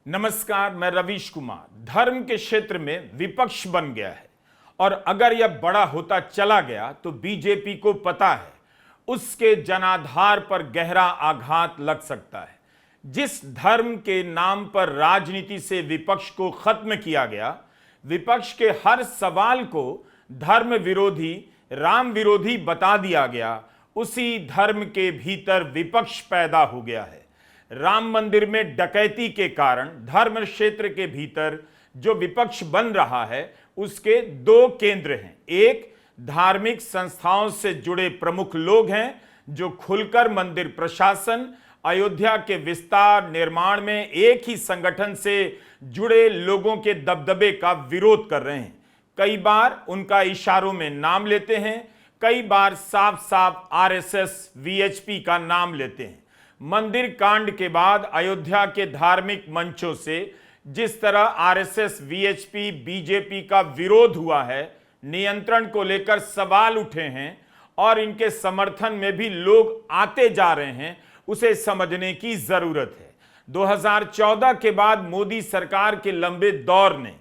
नमस्कार, मैं रवीश कुमार। धर्म के क्षेत्र में विपक्ष बन गया है और अगर यह बड़ा होता चला गया तो बीजेपी को पता है उसके जनाधार पर गहरा आघात लग सकता है। जिस धर्म के नाम पर राजनीति से विपक्ष को खत्म किया गया, विपक्ष के हर सवाल को धर्म विरोधी, राम विरोधी बता दिया गया, उसी धर्म के भीतर विपक्ष पैदा हो गया है। राम मंदिर में डकैती के कारण धर्म क्षेत्र के भीतर जो विपक्ष बन रहा है उसके दो केंद्र हैं। एक, धार्मिक संस्थाओं से जुड़े प्रमुख लोग हैं जो खुलकर मंदिर प्रशासन, अयोध्या के विस्तार निर्माण में एक ही संगठन से जुड़े लोगों के दबदबे का विरोध कर रहे हैं। कई बार उनका इशारों में नाम लेते हैं, कई बार साफ साफ आरएसएस, वीएचपी का नाम लेते हैं। मंदिर कांड के बाद अयोध्या के धार्मिक मंचों से जिस तरह आरएसएस, वीएचपी, बीजेपी का विरोध हुआ है, नियंत्रण को लेकर सवाल उठे हैं और इनके समर्थन में भी लोग आते जा रहे हैं, उसे समझने की जरूरत है। 2014 के बाद मोदी सरकार के लंबे दौर ने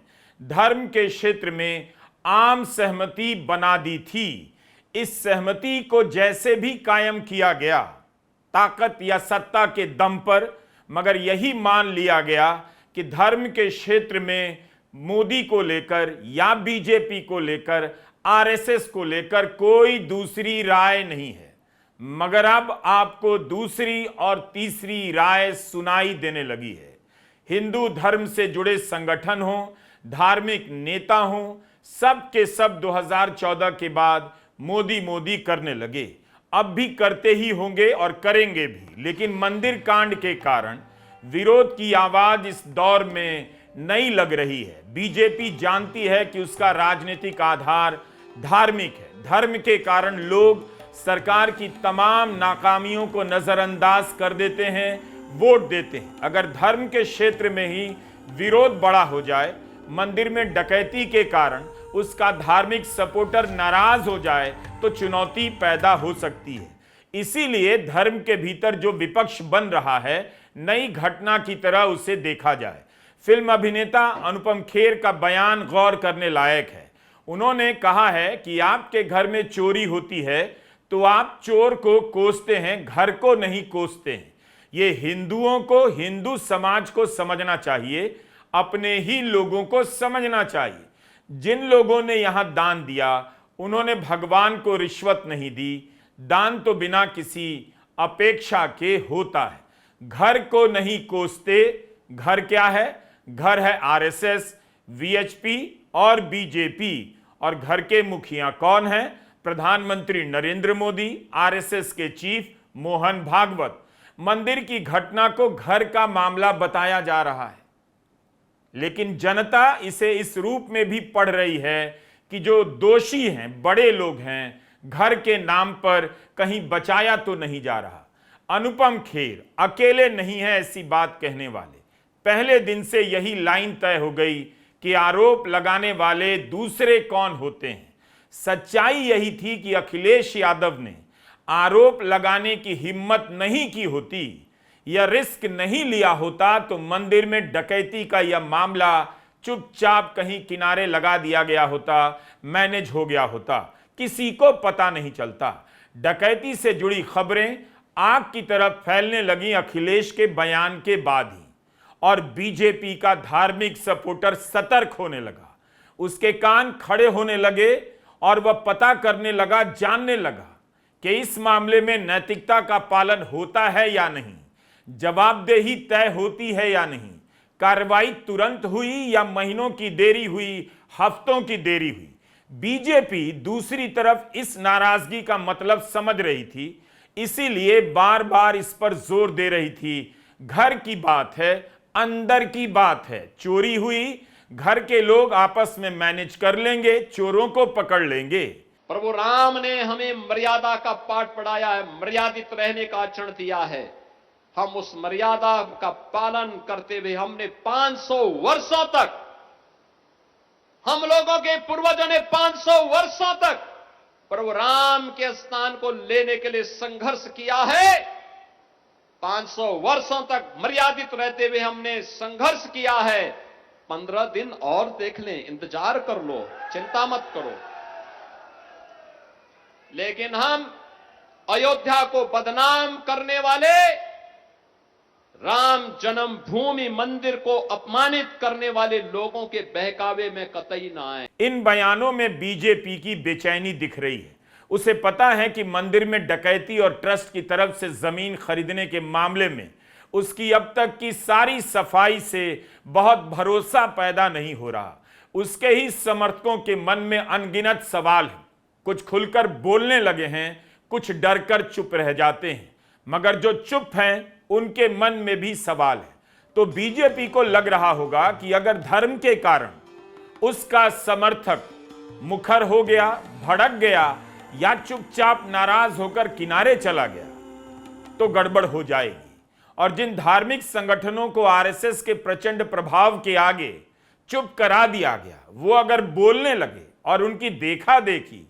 धर्म के क्षेत्र में आम सहमति बना दी थी। इस सहमति को जैसे भी कायम किया गया, ताकत या सत्ता के दम पर, मगर यही मान लिया गया कि धर्म के क्षेत्र में मोदी को लेकर या बीजेपी को लेकर, आरएसएस को लेकर कोई दूसरी राय नहीं है। मगर अब आपको दूसरी और तीसरी राय सुनाई देने लगी है। हिंदू धर्म से जुड़े संगठन हो, धार्मिक नेता हो, सब के सब 2014 के बाद मोदी मोदी करने लगे। अब भी करते ही होंगे और करेंगे भी, लेकिन मंदिर कांड के कारण विरोध की आवाज इस दौर में नई लग रही है। बीजेपी जानती है कि उसका राजनीतिक आधार धार्मिक है। धर्म के कारण लोग सरकार की तमाम नाकामियों को नजरअंदाज कर देते हैं, वोट देते हैं। अगर धर्म के क्षेत्र में ही विरोध बड़ा हो जाए, मंदिर में डकैती के कारण उसका धार्मिक सपोर्टर नाराज हो जाए तो चुनौती पैदा हो सकती है। इसीलिए धर्म के भीतर जो विपक्ष बन रहा है, नई घटना की तरह उसे देखा जाए। फिल्म अभिनेता अनुपम खेर का बयान गौर करने लायक है। उन्होंने कहा है कि आपके घर में चोरी होती है तो आप चोर को कोसते हैं, घर को नहीं कोसते हैं। ये हिंदुओं को, हिंदू समाज को समझना चाहिए, अपने ही लोगों को समझना चाहिए। जिन लोगों ने यहां दान दिया, उन्होंने भगवान को रिश्वत नहीं दी। दान तो बिना किसी अपेक्षा के होता है। घर को नहीं कोसते। घर क्या है? घर है आरएसएस, वीएचपी और बीजेपी। और घर के मुखिया कौन है? प्रधानमंत्री नरेंद्र मोदी, आरएसएस के चीफ मोहन भागवत। मंदिर की घटना को घर का मामला बताया जा रहा है, लेकिन जनता इसे इस रूप में भी पढ़ रही है कि जो दोषी हैं, बड़े लोग हैं, घर के नाम पर कहीं बचाया तो नहीं जा रहा। अनुपम खेर अकेले नहीं है ऐसी बात कहने वाले। पहले दिन से यही लाइन तय हो गई कि आरोप लगाने वाले दूसरे कौन होते हैं। सच्चाई यही थी कि अखिलेश यादव ने आरोप लगाने की हिम्मत नहीं की होती या रिस्क नहीं लिया होता तो मंदिर में डकैती का यह मामला चुपचाप कहीं किनारे लगा दिया गया होता, मैनेज हो गया होता, किसी को पता नहीं चलता। डकैती से जुड़ी खबरें आग की तरफ फैलने लगी अखिलेश के बयान के बाद ही, और बीजेपी का धार्मिक सपोर्टर सतर्क होने लगा। उसके कान खड़े होने लगे और वह पता करने लगा, जानने लगा कि इस मामले में नैतिकता का पालन होता है या नहीं, जवाबदेही तय होती है या नहीं, कार्रवाई तुरंत हुई या महीनों की देरी हुई, हफ्तों की देरी हुई। बीजेपी दूसरी तरफ इस नाराजगी का मतलब समझ रही थी, इसीलिए बार बार इस पर जोर दे रही थी। घर की बात है, अंदर की बात है। चोरी हुई, घर के लोग आपस में मैनेज कर लेंगे, चोरों को पकड़ लेंगे। प्रभु राम ने हमें मर्यादा का पाठ पढ़ाया है, मर्यादित रहने का आचरण दिया है। हम उस मर्यादा का पालन करते हुए हमने 500 वर्षों तक, हम लोगों के पूर्वजों ने 500 वर्षों तक प्रभु राम के स्थान को लेने के लिए संघर्ष किया है। 500 वर्षों तक मर्यादित रहते हुए हमने संघर्ष किया है। 15 दिन और देख लें, इंतजार कर लो, चिंता मत करो। लेकिन हम अयोध्या को बदनाम करने वाले, राम जन्मभूमि मंदिर को अपमानित करने वाले लोगों के बहकावे में कतई ना आए। इन बयानों में बीजेपी की बेचैनी दिख रही है। उसे पता है कि मंदिर में डकैती और ट्रस्ट की तरफ से जमीन खरीदने के मामले में उसकी अब तक की सारी सफाई से बहुत भरोसा पैदा नहीं हो रहा। उसके ही समर्थकों के मन में अनगिनत सवाल हैं। कुछ खुलकर बोलने लगे हैं, कुछ डरकर चुप रह जाते हैं, मगर जो चुप हैं उनके मन में भी सवाल है। तो बीजेपी को लग रहा होगा कि अगर धर्म के कारण उसका समर्थक मुखर हो गया, भड़क गया या चुपचाप नाराज होकर किनारे चला गया तो गड़बड़ हो जाएगी। और जिन धार्मिक संगठनों को आरएसएस के प्रचंड प्रभाव के आगे चुप करा दिया गया, वो अगर बोलने लगे और उनकी देखा देखी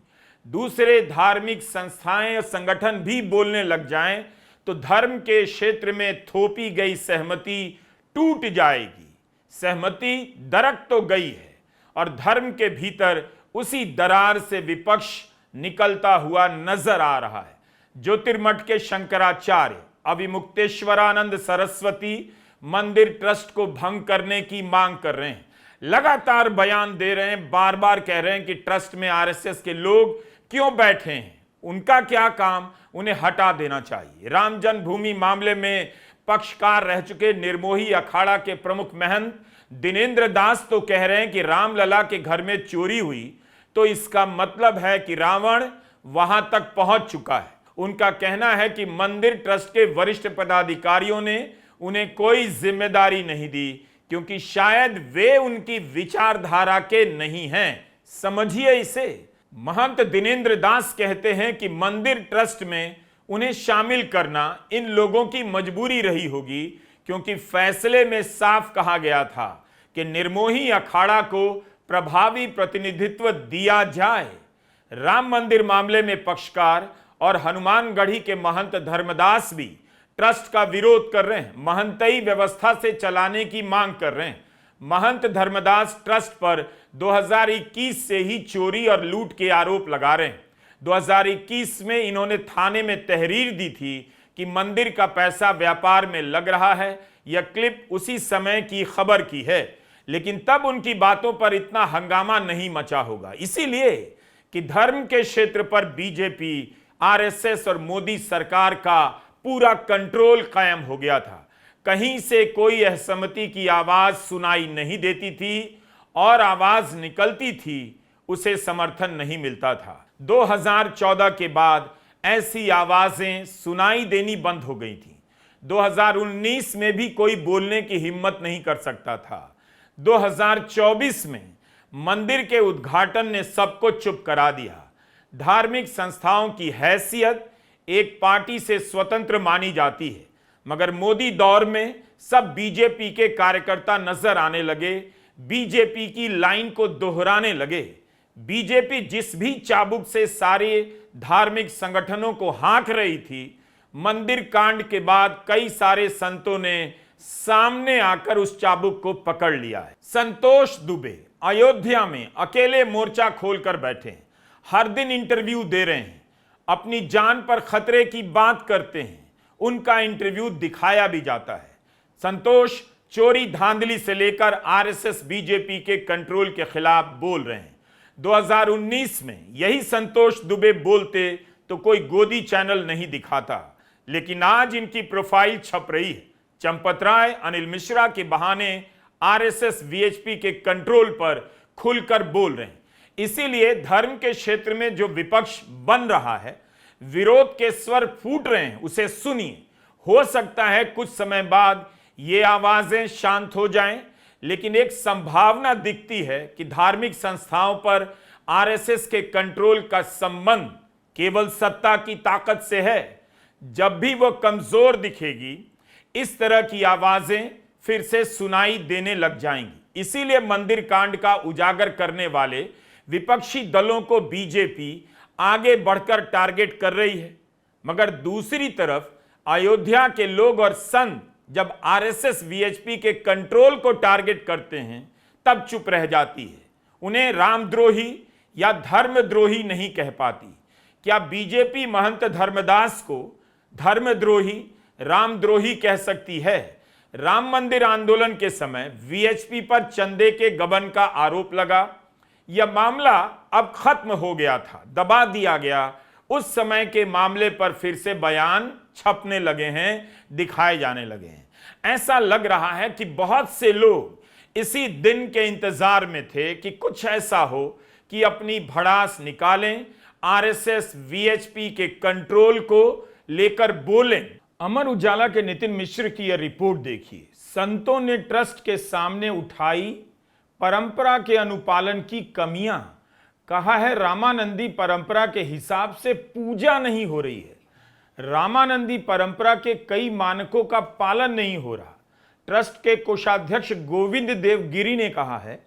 दूसरे धार्मिक संस्थाएं और संगठन भी बोलने लग जाएं तो धर्म के क्षेत्र में थोपी गई सहमति टूट जाएगी। सहमति दरक तो गई है और धर्म के भीतर उसी दरार से विपक्ष निकलता हुआ नजर आ रहा है। ज्योतिर्मठ के शंकराचार्य अविमुक्तेश्वरानंद सरस्वती मंदिर ट्रस्ट को भंग करने की मांग कर रहे हैं, लगातार बयान दे रहे हैं, बार बार कह रहे हैं कि ट्रस्ट में आरएसएस के लोग क्यों बैठे हैं, उनका क्या काम, उन्हें हटा देना चाहिए। राम जन्मभूमि मामले में पक्षकार रह चुके निर्मोही अखाड़ा के प्रमुख महंत दिनेंद्र दास तो कह रहे हैं कि रामलला के घर में चोरी हुई तो इसका मतलब है कि रावण वहां तक पहुंच चुका है। उनका कहना है कि मंदिर ट्रस्ट के वरिष्ठ पदाधिकारियों ने उन्हें कोई जिम्मेदारी नहीं दी क्योंकि शायद वे उनकी विचारधारा के नहीं हैं। समझिए इसे। महंत दिनेंद्र दास कहते हैं कि मंदिर ट्रस्ट में उन्हें शामिल करना इन लोगों की मजबूरी रही होगी क्योंकि फैसले में साफ कहा गया था कि निर्मोही अखाड़ा को प्रभावी प्रतिनिधित्व दिया जाए। राम मंदिर मामले में पक्षकार और हनुमानगढ़ी के महंत धर्मदास भी ट्रस्ट का विरोध कर रहे हैं, महंतई व्यवस्था से चलाने की मांग कर रहे हैं। महंत धर्मदास ट्रस्ट पर 2021 से ही चोरी और लूट के आरोप लगा रहे हैं। 2021 में इन्होंने थाने में तहरीर दी थी कि मंदिर का पैसा व्यापार में लग रहा है। यह क्लिप उसी समय की खबर की है, लेकिन तब उनकी बातों पर इतना हंगामा नहीं मचा होगा, इसीलिए कि धर्म के क्षेत्र पर बीजेपी, आरएसएस और मोदी सरकार का पूरा कंट्रोल कायम हो गया था। कहीं से कोई असहमति की आवाज सुनाई नहीं देती थी और आवाज निकलती थी उसे समर्थन नहीं मिलता था। 2014 के बाद ऐसी आवाजें सुनाई देनी बंद हो गई थी। 2019 में भी कोई बोलने की हिम्मत नहीं कर सकता था। 2024 में मंदिर के उद्घाटन ने सबको चुप करा दिया। धार्मिक संस्थाओं की हैसियत एक पार्टी से स्वतंत्र मानी जाती है, मगर मोदी दौर में सब बीजेपी के कार्यकर्ता नजर आने लगे, बीजेपी की लाइन को दोहराने लगे। बीजेपी जिस भी चाबुक से सारे धार्मिक संगठनों को हाँक रही थी, मंदिर कांड के बाद कई सारे संतों ने सामने आकर उस चाबुक को पकड़ लिया है। संतोष दुबे अयोध्या में अकेले मोर्चा खोलकर बैठे हैं, हर दिन इंटरव्यू दे रहे हैं, अपनी जान पर खतरे की बात करते हैं, उनका इंटरव्यू दिखाया भी जाता है। संतोष चोरी धांधली से लेकर आरएसएस बीजेपी के कंट्रोल के खिलाफ बोल रहे हैं। 2019 में यही संतोष दुबे बोलते तो कोई गोदी चैनल नहीं दिखाता, लेकिन आज इनकी प्रोफाइल छप रही है। चंपत राय, अनिल मिश्रा के बहाने आरएसएस वीएचपी के कंट्रोल पर खुलकर बोल रहे हैं। इसीलिए धर्म के क्षेत्र में जो विपक्ष बन रहा है, विरोध के स्वर फूट रहे हैं, उसे सुनिए। हो सकता है कुछ समय बाद ये आवाजें शांत हो जाएं, लेकिन एक संभावना दिखती है कि धार्मिक संस्थाओं पर आरएसएस के कंट्रोल का संबंध केवल सत्ता की ताकत से है। जब भी वो कमजोर दिखेगी, इस तरह की आवाजें फिर से सुनाई देने लग जाएंगी। इसीलिए मंदिर कांड का उजागर करने वाले विपक्षी दलों को बीजेपी आगे बढ़कर टारगेट कर रही है, मगर दूसरी तरफ अयोध्या के लोग और संत जब आरएसएस वीएचपी के कंट्रोल को टारगेट करते हैं तब चुप रह जाती है, उन्हें रामद्रोही या धर्मद्रोही नहीं कह पाती। क्या बीजेपी महंत धर्मदास को धर्मद्रोही रामद्रोही कह सकती है? राम मंदिर आंदोलन के समय वीएचपी पर चंदे के गबन का आरोप लगा। यह मामला अब खत्म हो गया था, दबा दिया गया। उस समय के मामले पर फिर से बयान छपने लगे हैं, दिखाए जाने लगे हैं। ऐसा लग रहा है कि बहुत से लोग इसी दिन के इंतजार में थे कि कुछ ऐसा हो कि अपनी भड़ास निकालें, आरएसएस वीएचपी के कंट्रोल को लेकर बोलें। अमर उजाला के नितिन मिश्र की यह रिपोर्ट देखिए। संतों ने ट्रस्ट के सामने उठाई परंपरा के अनुपालन की कमियां। कहा है रामानंदी परंपरा के हिसाब से पूजा नहीं हो रही है, रामानंदी परंपरा के कई मानकों का पालन नहीं हो रहा। ट्रस्ट के कोषाध्यक्ष गोविंद देव गिरी ने कहा है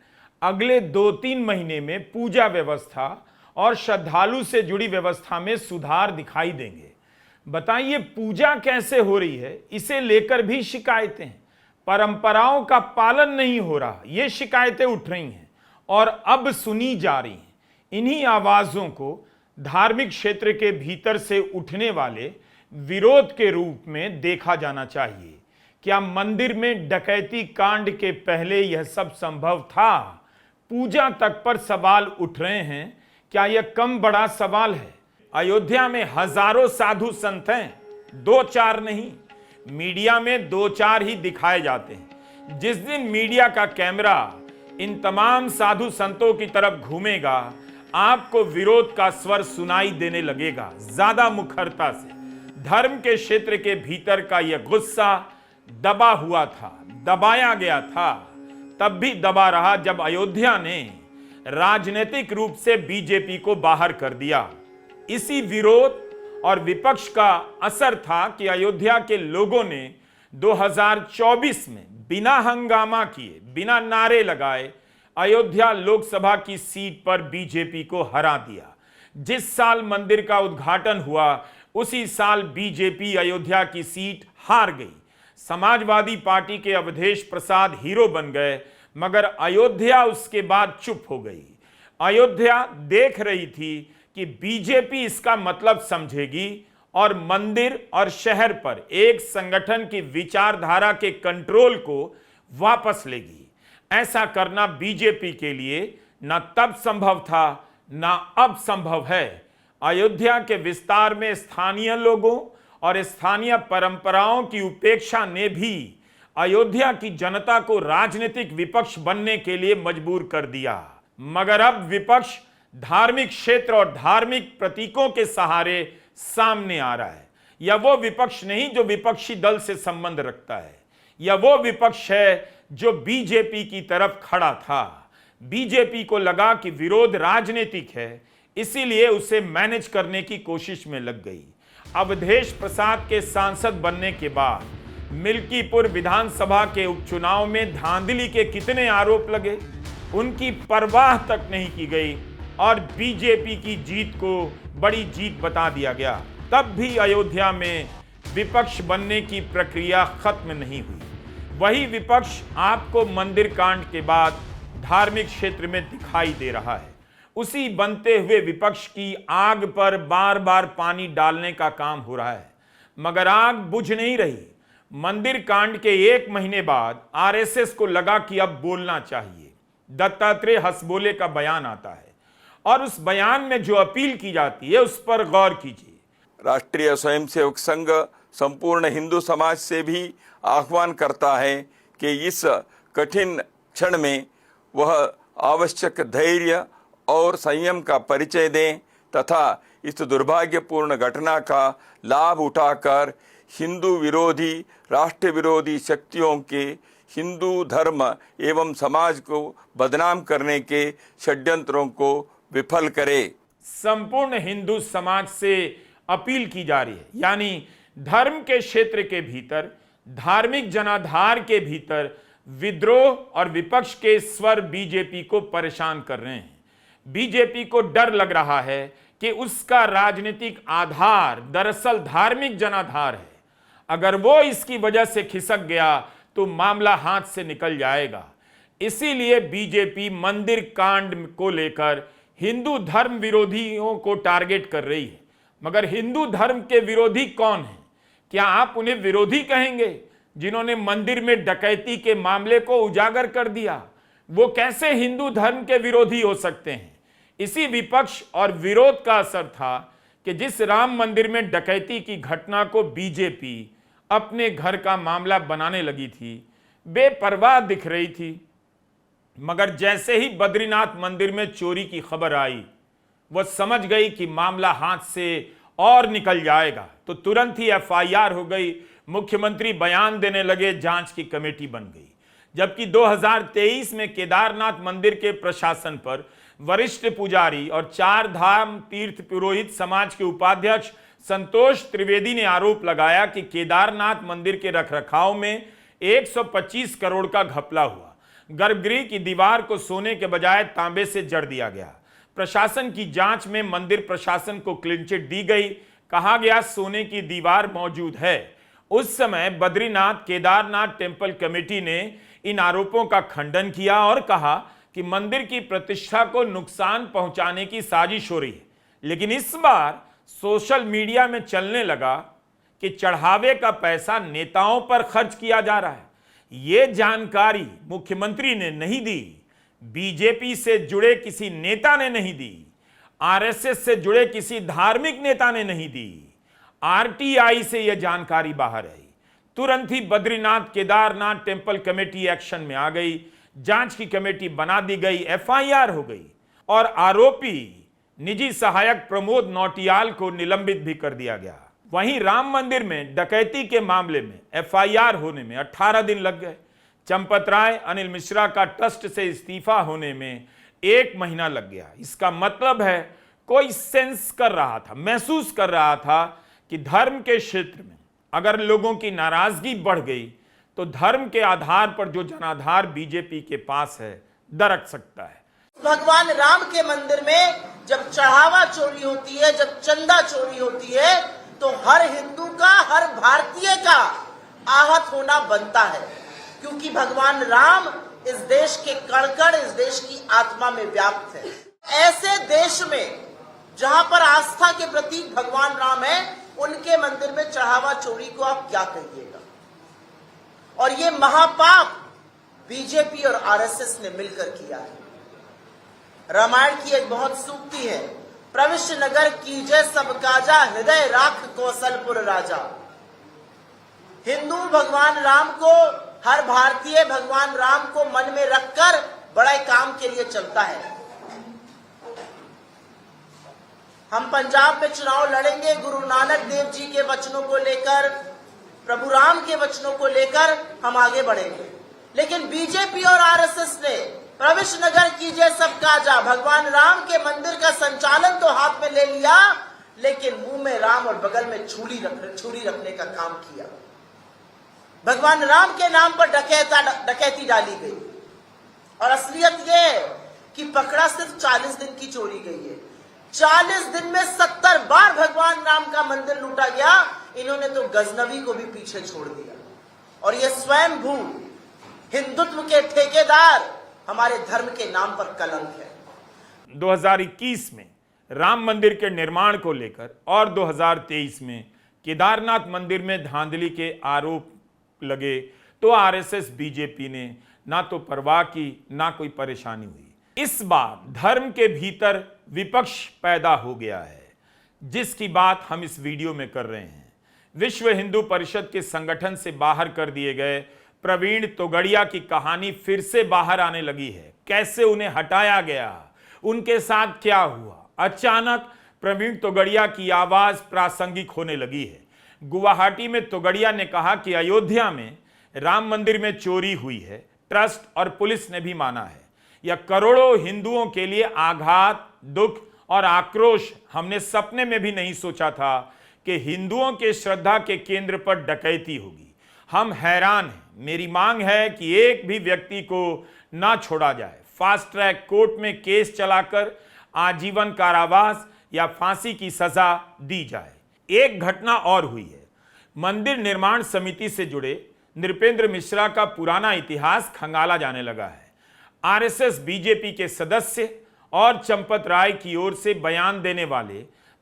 अगले 2-3 महीने में पूजा व्यवस्था और श्रद्धालु से जुड़ी व्यवस्था में सुधार दिखाई देंगे। बताइए पूजा कैसे हो रही है, इसे लेकर भी शिकायतें हैं। परंपराओं का पालन नहीं हो रहा, ये शिकायतें उठ रही हैं और अब सुनी जा रही हैं। इन्हीं आवाजों को धार्मिक क्षेत्र के भीतर से उठने वाले विरोध के रूप में देखा जाना चाहिए। क्या मंदिर में डकैती कांड के पहले यह सब संभव था? पूजा तक पर सवाल उठ रहे हैं। क्या यह कम बड़ा सवाल है? अयोध्या में हजारों साधु संत हैं, 2-4 नहीं। मीडिया में 2-4 ही दिखाए जाते हैं। जिस दिन मीडिया का कैमरा इन तमाम साधु संतों की तरफ घूमेगा, आपको विरोध का स्वर सुनाई देने लगेगा ज्यादा मुखरता से। धर्म के क्षेत्र के भीतर का यह गुस्सा दबा हुआ था, दबाया गया था, तब भी दबा रहा जब अयोध्या ने राजनीतिक रूप से बीजेपी को बाहर कर दिया। इसी विरोध और विपक्ष का असर था कि अयोध्या के लोगों ने 2024 में बिना हंगामा किए, बिना नारे लगाए अयोध्या लोकसभा की सीट पर बीजेपी को हरा दिया। जिस साल मंदिर का उद्घाटन हुआ उसी साल बीजेपी अयोध्या की सीट हार गई। समाजवादी पार्टी के अवधेश प्रसाद हीरो बन गए, मगर अयोध्या उसके बाद चुप हो गई। अयोध्या देख रही थी कि बीजेपी इसका मतलब समझेगी और मंदिर और शहर पर एक संगठन की विचारधारा के कंट्रोल को वापस लेगी। ऐसा करना बीजेपी के लिए न तब संभव था, न अब संभव है। अयोध्या के विस्तार में स्थानीय लोगों और स्थानीय परंपराओं की उपेक्षा ने भी अयोध्या की जनता को राजनीतिक विपक्ष बनने के लिए मजबूर कर दिया। मगर अब विपक्ष धार्मिक क्षेत्र और धार्मिक प्रतीकों के सहारे सामने आ रहा है। यह वो विपक्ष नहीं जो विपक्षी दल से संबंध रखता है, यह वो विपक्ष है जो बीजेपी की तरफ खड़ा था। बीजेपी को लगा कि विरोध राजनीतिक है, इसीलिए उसे मैनेज करने की कोशिश में लग गई। अवधेश प्रसाद के सांसद बनने के बाद मिल्कीपुर विधानसभा के उपचुनाव में धांधली के कितने आरोप लगे, उनकी परवाह तक नहीं की गई और बीजेपी की जीत को बड़ी जीत बता दिया गया। तब भी अयोध्या में विपक्ष बनने की प्रक्रिया खत्म नहीं हुई। वही विपक्ष आपको मंदिर कांड के बाद धार्मिक क्षेत्र में दिखाई दे रहा है। उसी बनते हुए विपक्ष की आग पर बार बार पानी डालने का काम हो रहा है, मगर आग बुझ नहीं रही। मंदिर कांड के 1 महीने बाद आरएसएस को लगा कि अब बोलना चाहिए। दत्तात्रेय हसबोले का बयान आता है और उस बयान में जो अपील की जाती है उस पर गौर कीजिए। राष्ट्रीय स्वयंसेवक संघ संपूर्ण हिंदू समाज से भी आह्वान करता है कि इस कठिन क्षण में वह आवश्यक धैर्य और संयम का परिचय दें तथा इस दुर्भाग्यपूर्ण घटना का लाभ उठाकर हिंदू विरोधी, राष्ट्र विरोधी शक्तियों के हिंदू धर्म एवं समाज को बदनाम करने के षड्यंत्रों को विफल करे। संपूर्ण हिंदू समाज से अपील की जा रही है, यानी धर्म के क्षेत्र के भीतर, धार्मिक जनाधार के भीतर विद्रोह और विपक्ष के स्वर बीजेपी को परेशान कर रहे हैं। बीजेपी को डर लग रहा है कि उसका राजनीतिक आधार दरअसल धार्मिक जनाधार है। अगर वो इसकी वजह से खिसक गया तो मामला हाथ से निकल जाएगा। इसीलिए बीजेपी मंदिर कांड को लेकर हिंदू धर्म विरोधियों को टारगेट कर रही है। मगर हिंदू धर्म के विरोधी कौन हैं? क्या आप उन्हें विरोधी कहेंगे जिन्होंने मंदिर में डकैती के मामले को उजागर कर दिया? वो कैसे हिंदू धर्म के विरोधी हो सकते हैं? इसी विपक्ष और विरोध का असर था कि जिस राम मंदिर में डकैती की घटना को बीजेपी अपने घर का मामला बनाने लगी थी, बेपरवाह दिख रही थी। मगर जैसे ही बद्रीनाथ मंदिर में चोरी की खबर आई, वह समझ गई कि मामला हाथ से और निकल जाएगा, तो तुरंत ही एफआईआर हो गई। मुख्यमंत्री बयान देने लगे, जांच की कमेटी बन गई। जबकि 2023 में केदारनाथ मंदिर के प्रशासन पर वरिष्ठ पुजारी और चार धाम तीर्थ पुरोहित समाज के उपाध्यक्ष संतोष त्रिवेदी ने आरोप लगाया कि केदारनाथ मंदिर के रखरखाव में 125 करोड़ का घपला हुआ। गर्भगृह की दीवार को सोने के बजाय तांबे से जड़ दिया गया। प्रशासन की जांच में मंदिर प्रशासन को क्लीन चिट दी गई। कहा गया सोने की दीवार मौजूद है। उस समय बद्रीनाथ केदारनाथ टेम्पल कमेटी ने इन आरोपों का खंडन किया और कहा कि मंदिर की प्रतिष्ठा को नुकसान पहुंचाने की साजिश हो रही है। लेकिन इस बार सोशल मीडिया में चलने लगा कि चढ़ावे का पैसा नेताओं पर खर्च किया जा रहा है। ये जानकारी मुख्यमंत्री ने नहीं दी, बीजेपी से जुड़े किसी नेता ने नहीं दी, आरएसएस से जुड़े किसी धार्मिक नेता ने नहीं दी। आरटीआई से यह जानकारी बाहर आई। तुरंत ही Badrinath Kedarnath temple committee action में आ गई। जांच की कमेटी बना दी गई, एफआईआर हो गई और आरोपी निजी सहायक प्रमोद नौटियाल को निलंबित भी कर दिया गया। वहीं राम मंदिर में डकैती के मामले में एफआईआर होने में 18 दिन लग गए। चंपत राय, अनिल मिश्रा का ट्रस्ट से इस्तीफा होने में 1 महीना लग गया। इसका मतलब है कोई सेंस कर रहा था, महसूस कर रहा था कि धर्म के क्षेत्र में अगर लोगों की नाराजगी बढ़ गई तो धर्म के आधार पर जो जनाधार बीजेपी के पास है दरक सकता है। भगवान राम के मंदिर में जब चढ़ावा चोरी होती है, जब चंदा चोरी होती है, तो हर हिंदू का, हर भारतीय का आहत होना बनता है। क्योंकि भगवान राम इस देश के कण-कण, इस देश की आत्मा में व्याप्त है। ऐसे देश में जहां पर आस्था के प्रतीक भगवान राम है, उनके मंदिर में चढ़ावा चोरी को आप क्या कहिएगा? और ये महापाप बीजेपी और आरएसएस ने मिलकर किया है। रामायण की एक बहुत सूक्ति है, प्रविश्य नगर कीजय सब काजा, हृदय राख कौशलपुर राजा। हिंदू भगवान राम को, हर भारतीय भगवान राम को मन में रखकर बड़े काम के लिए चलता है। हम पंजाब में चुनाव लड़ेंगे गुरु नानक देव जी के वचनों को लेकर, प्रभु राम के वचनों को लेकर हम आगे बढ़ेंगे। लेकिन बीजेपी और आरएसएस ने प्रविश्य नगर कीजिए सब काजा, भगवान राम के मंदिर का संचालन तो हाथ में ले लिया, लेकिन मुंह में राम और बगल में छुरी रखने का काम किया। भगवान राम के नाम पर डकैती डाली गई। और असलियत यह कि पकड़ा सिर्फ 40 दिन की चोरी गई है। 40 दिन में 70 बार भगवान राम का मंदिर लूटा गया। इन्होंने तो गजनवी को भी पीछे छोड़ दिया। और ये स्वयंभू हिंदुत्व के ठेकेदार हमारे धर्म के नाम पर कलंक है। 2021 में राम मंदिर के निर्माण को लेकर और 2023 में केदारनाथ मंदिर में धांधली के आरोप लगे तो आरएसएस बीजेपी ने ना तो परवाह की, ना कोई परेशानी हुई। इस बार धर्म के भीतर विपक्ष पैदा हो गया है, जिसकी बात हम इस वीडियो में कर रहे हैं। विश्व हिंदू परिषद के संगठन से बाहर कर दिए गए प्रवीण तोगड़िया की कहानी फिर से बाहर आने लगी है। कैसे उन्हें हटाया गया, उनके साथ क्या हुआ। अचानक प्रवीण तोगड़िया की आवाज प्रासंगिक होने लगी है। गुवाहाटी में तोगड़िया ने कहा कि अयोध्या में राम मंदिर में चोरी हुई है, ट्रस्ट और पुलिस ने भी माना है। यह करोड़ों हिंदुओं के लिए आघात, दुख और आक्रोश। हमने सपने में भी नहीं सोचा था कि हिंदुओं के श्रद्धा के केंद्र पर डकैती होगी। हम हैरान हैं। मेरी मांग है कि एक भी व्यक्ति को ना छोड़ा जाए। फास्ट ट्रैक कोर्ट में केस चलाकर आजीवन कारावास या फांसी की सजा दी जाए। एक घटना और हुई है। मंदिर निर्माण समिति से जुड़े नृपेंद्र मिश्रा का पुराना इतिहास खंगाला जाने लगा है। आरएसएस बीजेपी के सदस्य और चंपत राय की ओर से बयान देने वाले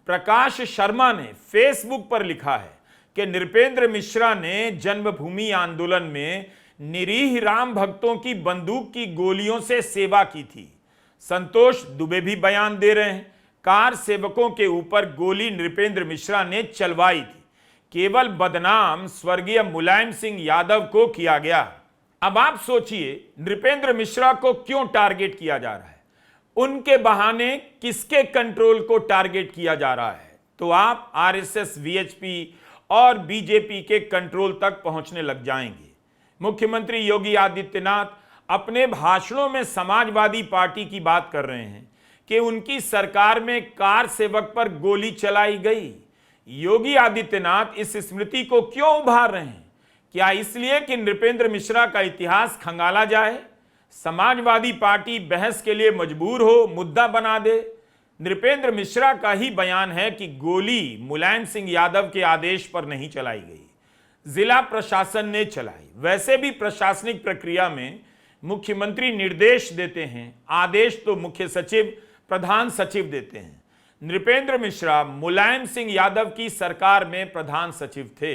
प्रकाश शर्मा ने फेसबुक पर लिखा है कि नृपेंद्र मिश्रा ने जन्मभूमि आंदोलन में निरीह राम भक्तों की बंदूक की गोलियों से सेवा की थी। संतोष दुबे भी बयान दे रहे हैं, कार सेवकों के ऊपर गोली नृपेंद्र मिश्रा ने चलवाई थी, केवल बदनाम स्वर्गीय मुलायम सिंह यादव को किया गया। अब आप सोचिए नृपेंद्र मिश्रा को क्यों टारगेट किया जा रहा है, उनके बहाने किसके कंट्रोल को टारगेट किया जा रहा है, तो आप आरएसएस, वीएचपी और बीजेपी के कंट्रोल तक पहुंचने लग जाएंगे। मुख्यमंत्री योगी आदित्यनाथ अपने भाषणों में समाजवादी पार्टी की बात कर रहे हैं कि उनकी सरकार में कार सेवक पर गोली चलाई गई। योगी आदित्यनाथ इस स्मृति को क्यों उभार रहे हैं? क्या इसलिए कि नृपेंद्र मिश्रा का इतिहास खंगाला जाए, समाजवादी पार्टी बहस के लिए मजबूर हो, मुद्दा बना दे? नृपेंद्र मिश्रा का ही बयान है कि गोली मुलायम सिंह यादव के आदेश पर नहीं चलाई गई, जिला प्रशासन ने चलाई। वैसे भी प्रशासनिक प्रक्रिया में मुख्यमंत्री निर्देश देते हैं, आदेश तो मुख्य सचिव, प्रधान सचिव देते हैं। नृपेंद्र मिश्रा मुलायम सिंह यादव की सरकार में प्रधान सचिव थे।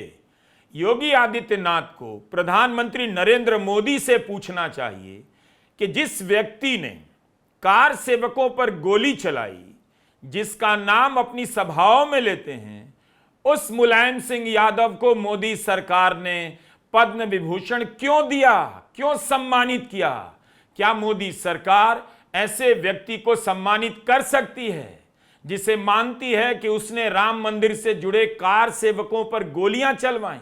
योगी आदित्यनाथ को प्रधानमंत्री नरेंद्र मोदी से पूछना चाहिए कि जिस व्यक्ति ने कार सेवकों पर गोली चलाई, जिसका नाम अपनी सभाओं में लेते हैं, उस मुलायम सिंह यादव को मोदी सरकार ने पद्म विभूषण क्यों दिया, क्यों सम्मानित किया? क्या मोदी सरकार ऐसे व्यक्ति को सम्मानित कर सकती है जिसे मानती है कि उसने राम मंदिर से जुड़े कार सेवकों पर गोलियां चलवाई?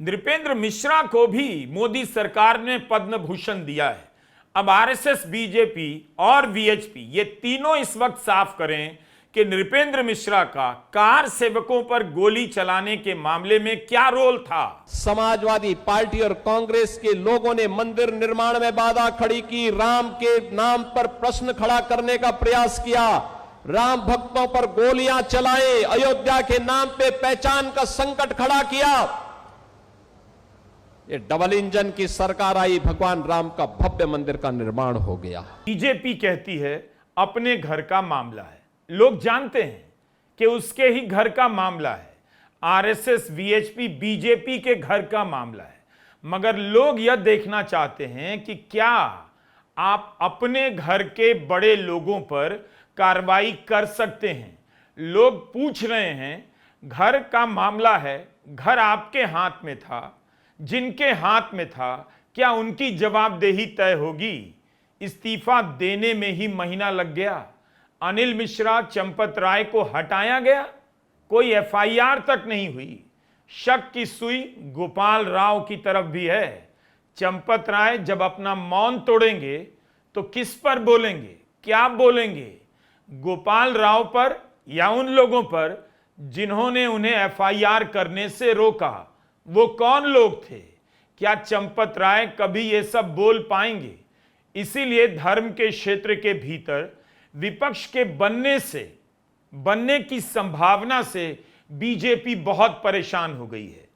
नृपेंद्र मिश्रा को भी मोदी सरकार ने पद्म भूषण दिया है। अब आरएसएस, बीजेपी और वीएचपी ये तीनों इस वक्त साफ करें कि नृपेंद्र मिश्रा का कार सेवकों पर गोली चलाने के मामले में क्या रोल था। समाजवादी पार्टी और कांग्रेस के लोगों ने मंदिर निर्माण में बाधा खड़ी की, राम के नाम पर प्रश्न खड़ा करने का प्रयास किया, राम भक्तों पर गोलियां चलाए, अयोध्या के नाम पे पहचान का संकट खड़ा किया। ये डबल इंजन की सरकार आई, भगवान राम का भव्य मंदिर का निर्माण हो गया। बीजेपी कहती है अपने घर का मामला है, लोग जानते हैं कि उसके ही घर का मामला है। आरएसएस, वीएचपी, बीजेपी के घर का मामला है, मगर लोग यह देखना चाहते हैं कि क्या आप अपने घर के बड़े लोगों पर कार्रवाई कर सकते हैं। लोग पूछ रहे हैं, घर का मामला है, घर आपके हाथ में था, जिनके हाथ में था, क्या उनकी जवाबदेही तय होगी? इस्तीफा देने में ही महीना लग गया। अनिल मिश्रा, चंपत राय को हटाया गया, कोई एफआईआर तक नहीं हुई। शक की सुई गोपाल राव की तरफ भी है। चंपत राय जब अपना मौन तोड़ेंगे तो किस पर बोलेंगे, क्या बोलेंगे? गोपाल राव पर या उन लोगों पर जिन्होंने उन्हें एफआईआर करने से रोका? वो कौन लोग थे? क्या चंपत राय कभी ये सब बोल पाएंगे? इसीलिए धर्म के क्षेत्र के भीतर विपक्ष के बनने की संभावना से बीजेपी बहुत परेशान हो गई है।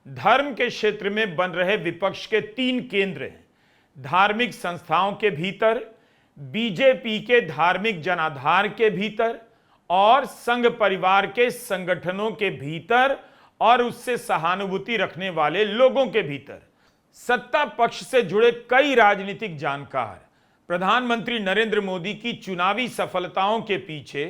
धर्म के क्षेत्र में बन रहे विपक्ष के 3 केंद्र हैं। धार्मिक संस्थाओं के भीतर, बीजेपी के धार्मिक जनाधार के भीतर और संघ परिवार के संगठनों के भीतर और उससे सहानुभूति रखने वाले लोगों के भीतर। सत्ता पक्ष से जुड़े कई राजनीतिक जानकार प्रधानमंत्री नरेंद्र मोदी की चुनावी सफलताओं के पीछे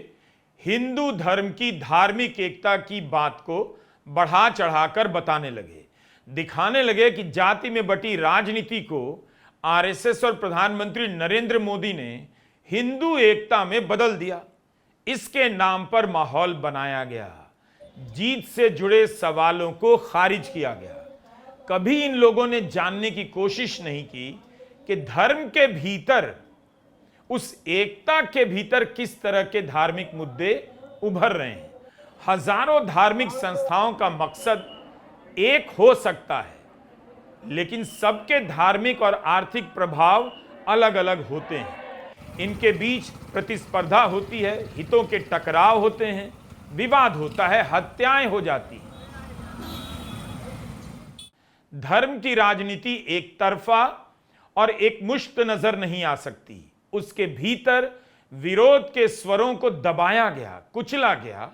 हिंदू धर्म की धार्मिक एकता की बात को बढ़ा चढ़ाकर बताने लगे, दिखाने लगे कि जाति में बटी राजनीति को आरएसएस और प्रधानमंत्री नरेंद्र मोदी ने हिंदू एकता में बदल दिया। इसके नाम पर माहौल बनाया गया, जीत से जुड़े सवालों को खारिज किया गया। कभी इन लोगों ने जानने की कोशिश नहीं की कि धर्म के भीतर, उस एकता के भीतर किस तरह के धार्मिक मुद्दे उभर रहे हैं। हजारों धार्मिक संस्थाओं का मकसद एक हो सकता है, लेकिन सबके धार्मिक और आर्थिक प्रभाव अलग अलग होते हैं। इनके बीच प्रतिस्पर्धा होती है, हितों के टकराव होते हैं, विवाद होता है, हत्याएं हो जाती हैं। धर्म की राजनीति एक तरफा और एक मुश्त नजर नहीं आ सकती। उसके भीतर विरोध के स्वरों को दबाया गया, कुचला गया।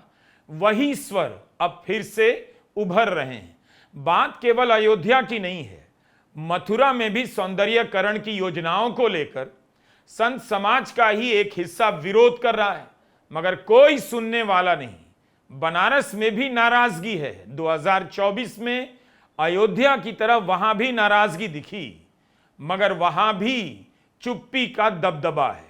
वही स्वर अब फिर से उभर रहे हैं। बात केवल अयोध्या की नहीं है। मथुरा में भी सौंदर्यकरण की योजनाओं को लेकर संत समाज का ही एक हिस्सा विरोध कर रहा है, मगर कोई सुनने वाला नहीं। बनारस में भी नाराजगी है। 2024 में अयोध्या की तरह वहां भी नाराजगी दिखी, मगर वहां भी चुप्पी का दबदबा है।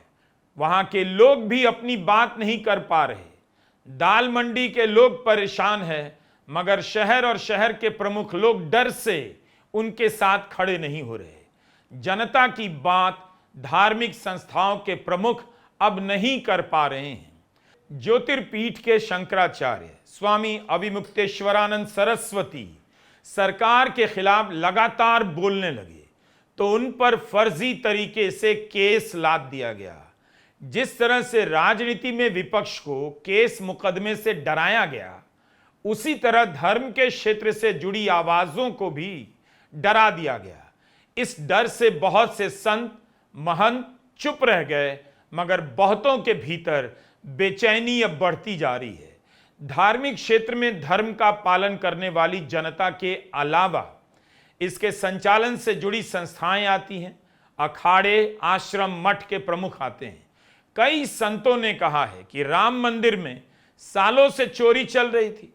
वहां के लोग भी अपनी बात नहीं कर पा रहे। दाल मंडी के लोग परेशान हैं, मगर शहर और शहर के प्रमुख लोग डर से उनके साथ खड़े नहीं हो रहे। जनता की बात धार्मिक संस्थाओं के प्रमुख अब नहीं कर पा रहे हैं। ज्योतिर्पीठ के शंकराचार्य स्वामी अविमुक्तेश्वरानंद सरस्वती सरकार के खिलाफ लगातार बोलने लगे तो उन पर फर्जी तरीके से केस लाद दिया गया। जिस तरह से राजनीति में विपक्ष को केस मुकदमे से डराया गया, उसी तरह धर्म के क्षेत्र से जुड़ी आवाजों को भी डरा दिया गया। इस डर से बहुत से संत महंत चुप रह गए, मगर बहुतों के भीतर बेचैनी अब बढ़ती जा रही है। धार्मिक क्षेत्र में धर्म का पालन करने वाली जनता के अलावा इसके संचालन से जुड़ी संस्थाएं आती हैं। अखाड़े, आश्रम, मठ के प्रमुख आते हैं। कई संतों ने कहा है कि राम मंदिर में सालों से चोरी चल रही थी,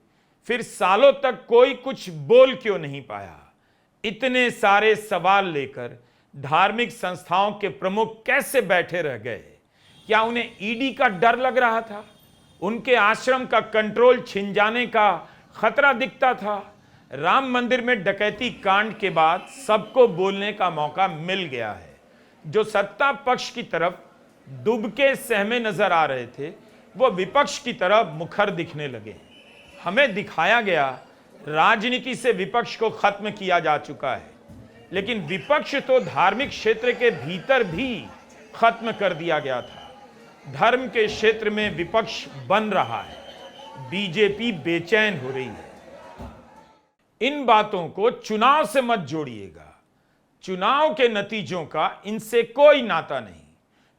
फिर सालों तक कोई कुछ बोल क्यों नहीं पाया। इतने सारे सवाल लेकर धार्मिक संस्थाओं के प्रमुख कैसे बैठे रह गए? क्या उन्हें ईडी का डर लग रहा था? उनके आश्रम का कंट्रोल छिन जाने का खतरा दिखता था? राम मंदिर में डकैती कांड के बाद सबको बोलने का मौका मिल गया है। जो सत्ता पक्ष की तरफ दुबके सहमे नजर आ रहे थे, वो विपक्ष की तरफ मुखर दिखने लगे। हमें दिखाया गया राजनीति से विपक्ष को खत्म किया जा चुका है, लेकिन विपक्ष तो धार्मिक क्षेत्र के भीतर भी खत्म कर दिया गया था। धर्म के क्षेत्र में विपक्ष बन रहा है। बीजेपी बेचैन हो रही है। इन बातों को चुनाव से मत जोड़िएगा। चुनाव के नतीजों का इनसे कोई नाता नहीं।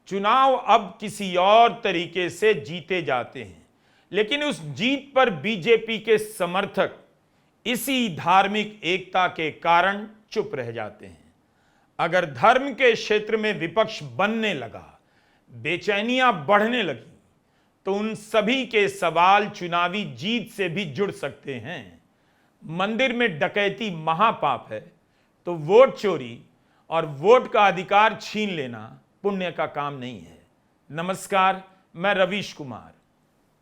चुनाव अब किसी और तरीके से जीते जाते हैं, लेकिन उस जीत पर बीजेपी के समर्थक इसी धार्मिक एकता के कारण चुप रह जाते हैं। अगर धर्म के क्षेत्र में विपक्ष बनने लगा, बेचैनियां बढ़ने लगी, तो उन सभी के सवाल चुनावी जीत से भी जुड़ सकते हैं। मंदिर में डकैती महापाप है, तो वोट चोरी और वोट का अधिकार छीन लेना पुण्य का काम नहीं है। नमस्कार, मैं रवीश कुमार।